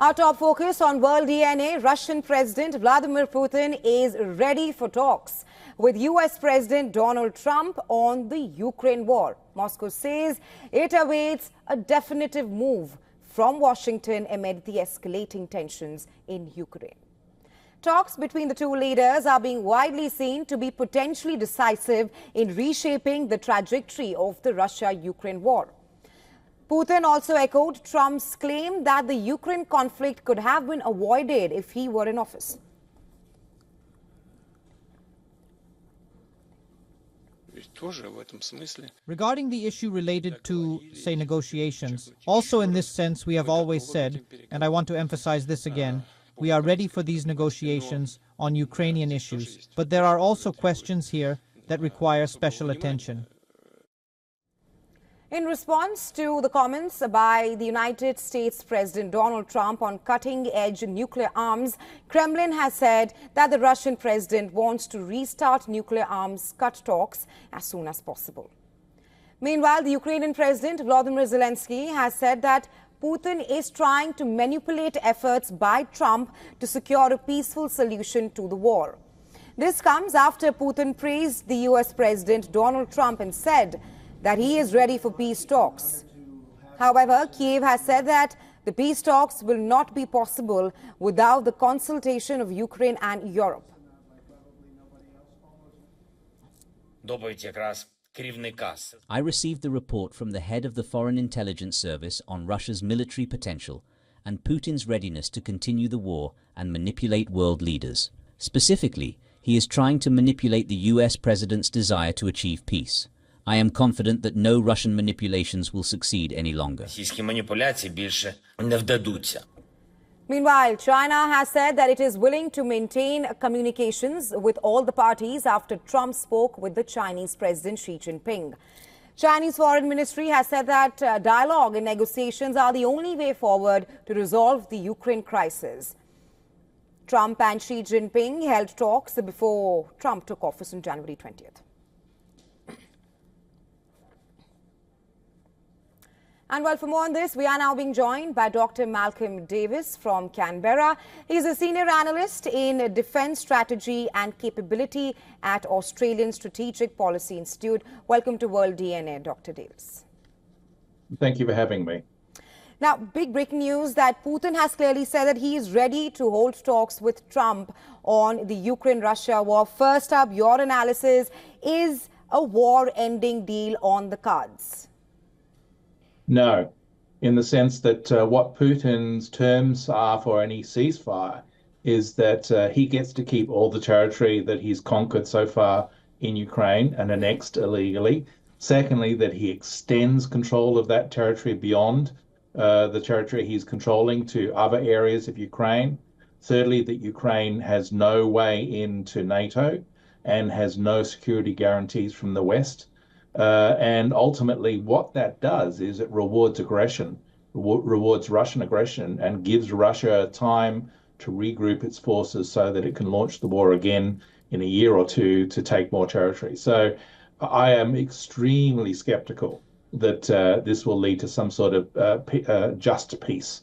Our top focus on World DNA, Russian President Vladimir Putin is ready for talks with US President Donald Trump on the Ukraine war. Moscow says it awaits a definitive move from Washington amid the escalating tensions in Ukraine. Talks between the two leaders are being widely seen to be potentially decisive in reshaping the trajectory of the Russia-Ukraine war. Putin also echoed Trump's claim that the Ukraine conflict could have been avoided if he were in office. Regarding the issue related to, say, negotiations, also in this sense we have always said, and I want to emphasize this again, we are ready for these negotiations on Ukrainian issues, but there are also questions here that require special attention. In response to the comments by the United States President Donald Trump on cutting-edge nuclear arms, Kremlin has said that the Russian president wants to restart nuclear arms cut talks as soon as possible. Meanwhile, the Ukrainian President Vladimir Zelensky has said that Putin is trying to manipulate efforts by Trump to secure a peaceful solution to the war. This comes after Putin praised the US President Donald Trump and said that he is ready for peace talks. However, Kyiv has said that the peace talks will not be possible without the consultation of Ukraine and Europe. I received the report from the head of the Foreign Intelligence Service on Russia's military potential and Putin's readiness to continue the war and manipulate world leaders. Specifically, he is trying to manipulate the US president's desire to achieve peace. I am confident that no Russian manipulations will succeed any longer. Meanwhile, China has said that it is willing to maintain communications with all the parties after Trump spoke with the Chinese President Xi Jinping. Chinese Foreign Ministry has said that dialogue and negotiations are the only way forward to resolve the Ukraine crisis. Trump and Xi Jinping held talks before Trump took office on January 20th. And well, for more on this, we are now being joined by Dr. Malcolm Davis from Canberra. He's a senior analyst in defense strategy and capability at Australian Strategic Policy Institute. Welcome to World DNA, Dr. Davis. Thank you for having me. Now, big breaking news that Putin has clearly said that he is ready to hold talks with Trump on the Ukraine-Russia war. First up, your analysis: is a war-ending deal on the cards? No, in the sense that what Putin's terms are for any ceasefire is that he gets to keep all the territory that he's conquered so far in Ukraine and annexed illegally. Secondly, that he extends control of that territory beyond the territory he's controlling to other areas of Ukraine. Thirdly, that Ukraine has no way into NATO and has no security guarantees from the West. And ultimately, what that does is it rewards aggression, rewards Russian aggression, and gives Russia time to regroup its forces so that it can launch the war again in a year or two to take more territory. So I am extremely skeptical that this will lead to some sort of just peace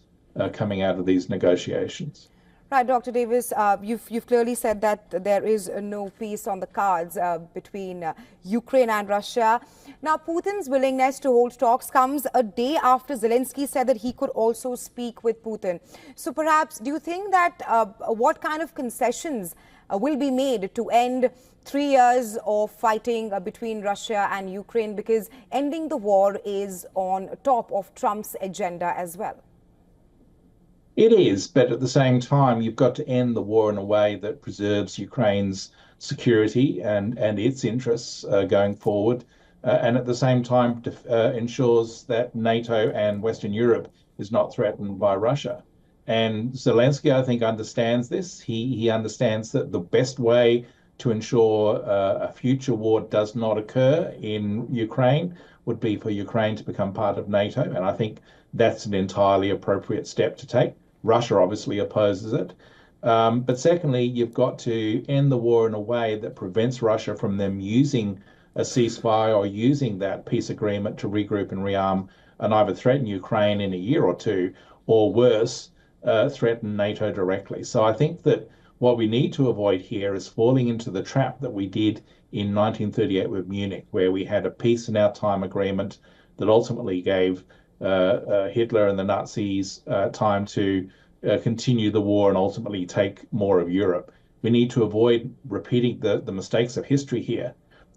coming out of these negotiations. Right, Dr. Davis, you've clearly said that there is no peace on the cards between Ukraine and Russia. Now, Putin's willingness to hold talks comes a day after Zelensky said that he could also speak with Putin. So perhaps, do you think that what kind of concessions will be made to end 3 years of fighting between Russia and Ukraine, because ending the war is on top of Trump's agenda as well? It is, but at the same time, you've got to end the war in a way that preserves Ukraine's security and its interests going forward, and at the same time ensures that NATO and Western Europe is not threatened by Russia. And Zelensky, I think, understands this. He understands that the best way to ensure a future war does not occur in Ukraine would be for Ukraine to become part of NATO, and I think that's an entirely appropriate step to take. Russia obviously opposes it. But secondly, you've got to end the war in a way that prevents Russia from them using a ceasefire or using that peace agreement to regroup and rearm and either threaten Ukraine in a year or two, or worse, threaten NATO directly. So I think that what we need to avoid here is falling into the trap that we did in 1938 with Munich, where we had a peace in our time agreement that ultimately gave Hitler and the Nazis time to continue the war and ultimately take more of Europe. We need to avoid repeating the mistakes of history here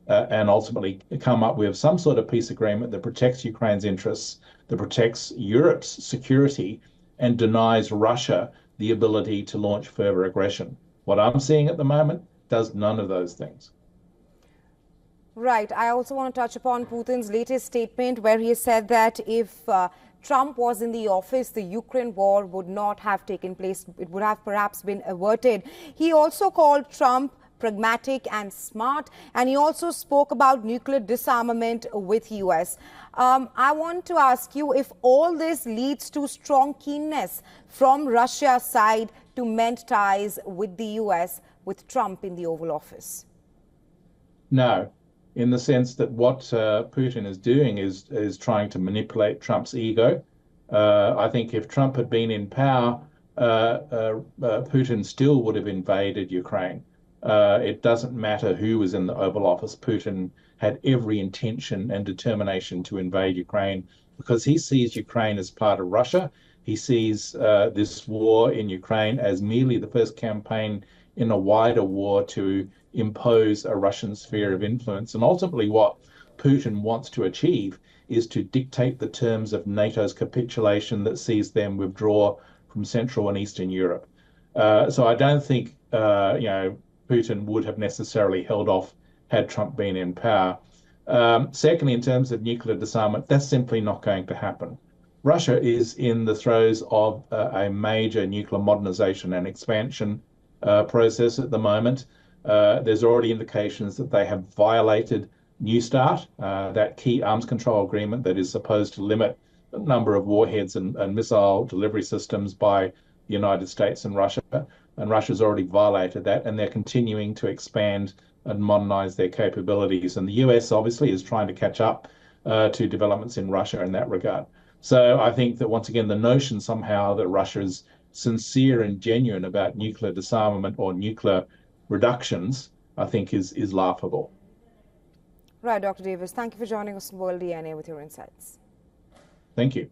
and ultimately come up with some sort of peace agreement that protects Ukraine's interests, that protects Europe's security, and denies Russia the ability to launch further aggression. What I'm seeing at the moment does none of those things. Right. I also want to touch upon Putin's latest statement where he said that if Trump was in the office, the Ukraine war would not have taken place. It would have perhaps been averted. He also called Trump pragmatic and smart, and he also spoke about nuclear disarmament with US. I want to ask you if all this leads to strong keenness from Russia's side to mend ties with the US with Trump in the Oval Office. No, in the sense that what Putin is doing is trying to manipulate Trump's ego. I think if Trump had been in power, Putin still would have invaded Ukraine. It doesn't matter who was in the Oval Office. Putin had every intention and determination to invade Ukraine because he sees Ukraine as part of Russia. He sees this war in Ukraine as merely the first campaign in a wider war to impose a Russian sphere of influence. And ultimately what Putin wants to achieve is to dictate the terms of NATO's capitulation that sees them withdraw from Central and Eastern Europe. So I don't think, Putin would have necessarily held off had Trump been in power. Secondly, in terms of nuclear disarmament, that's simply not going to happen. Russia is in the throes of a major nuclear modernization and expansion process at the moment. There's already indications that they have violated New START, that key arms control agreement that is supposed to limit the number of warheads and missile delivery systems by the United States and Russia. And Russia's already violated that, and they're continuing to expand and modernize their capabilities. And the US obviously is trying to catch up to developments in Russia in that regard. So I think that once again, the notion somehow that Russia is sincere and genuine about nuclear disarmament or nuclear reductions, I think is laughable. Right, Dr. Davis, thank you for joining us on World DNA with your insights. Thank you.